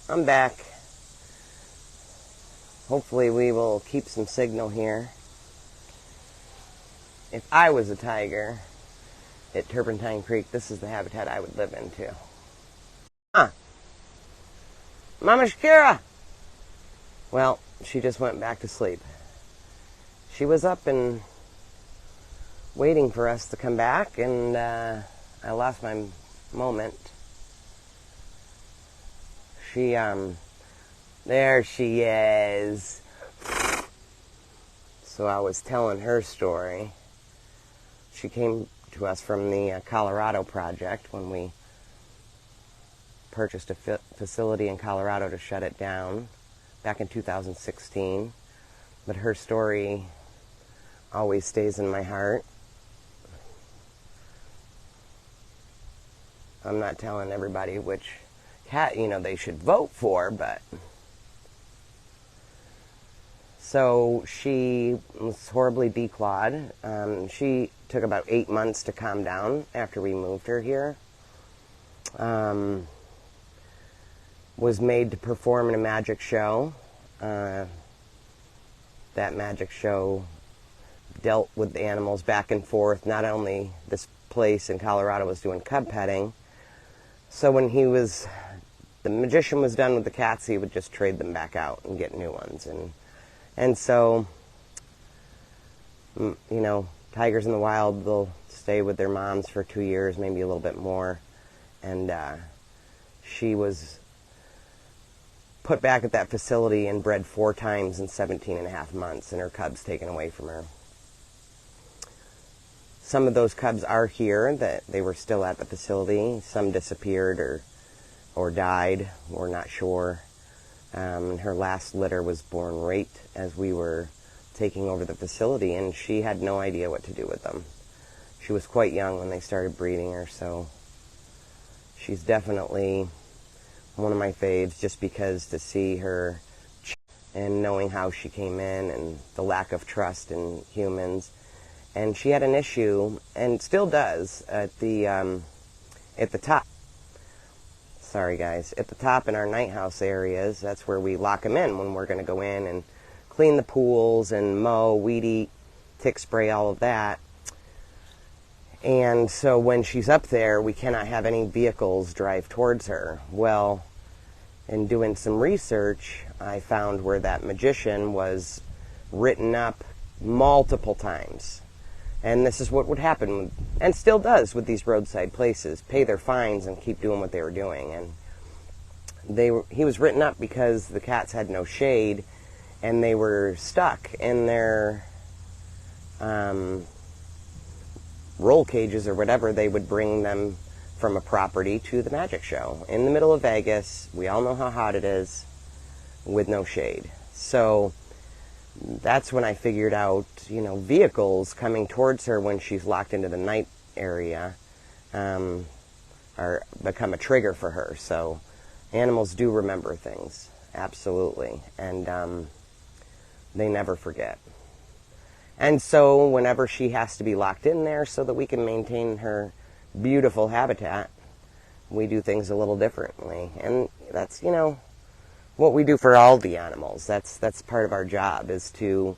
I'm back. Hopefully we will keep some signal here. If I was a tiger at Turpentine Creek, this is the habitat I would live in too. Mama Shakira! Well, she just went back to sleep. She was up and waiting for us to come back, and I lost my moment. There she is. So I was telling her story. She came to us from the Colorado project when we purchased a facility in Colorado to shut it down back in 2016. But her story always stays in my heart. I'm not telling everybody which cat, they should vote for, but... So she was horribly declawed. She took about 8 months to calm down after we moved her here. Was made to perform in a magic show. That magic show dealt with the animals back and forth. Not only this place in Colorado was doing cub petting. So when the magician was done with the cats, he would just trade them back out and get new ones. And so, tigers in the wild, they'll stay with their moms for 2 years, maybe a little bit more. And she was put back at that facility and bred 4 times in 17 and a half months, and her cubs taken away from her. Some of those cubs are here, that they were still at the facility. Some disappeared or died, we're not sure. Her last litter was born right as we were taking over the facility, and she had no idea what to do with them. She was quite young when they started breeding her, so she's definitely one of my faves, just because to see her and knowing how she came in and the lack of trust in humans. And she had an issue, and still does, at the top. Sorry guys, at the top in our night house areas. That's where we lock them in when we're going to go in and clean the pools and mow, weed eat, tick spray, all of that. And so when she's up there, we cannot have any vehicles drive towards her. Well, in doing some research, I found where that magician was written up multiple times. And this is what would happen, and still does with these roadside places, pay their fines and keep doing what they were doing. And he was written up because the cats had no shade, and they were stuck in their roll cages or whatever. They would bring them from a property to the magic show in the middle of Vegas. We all know how hot it is, with no shade. So that's when I figured out, vehicles coming towards her when she's locked into the night area become a trigger for her. So animals do remember things, absolutely, and they never forget. And so whenever she has to be locked in there so that we can maintain her beautiful habitat, we do things a little differently. And that's, what we do for all the animals. That's part of our job, is to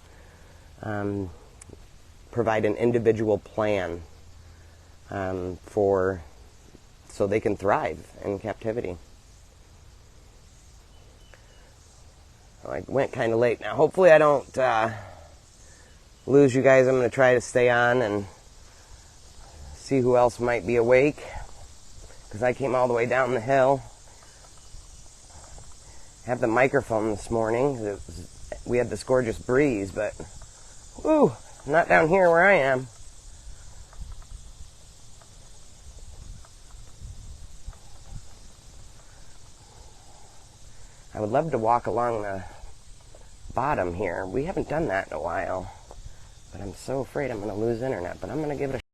provide an individual plan so they can thrive in captivity. I went kind of late now. Hopefully I don't lose you guys. I'm going to try to stay on and see who else might be awake, because I came all the way down the hill. Have the microphone this morning. We had this gorgeous breeze, but whoo, not down here where I am. I would love to walk along the bottom here. We haven't done that in a while, but I'm so afraid I'm going to lose internet, but I'm going to give it a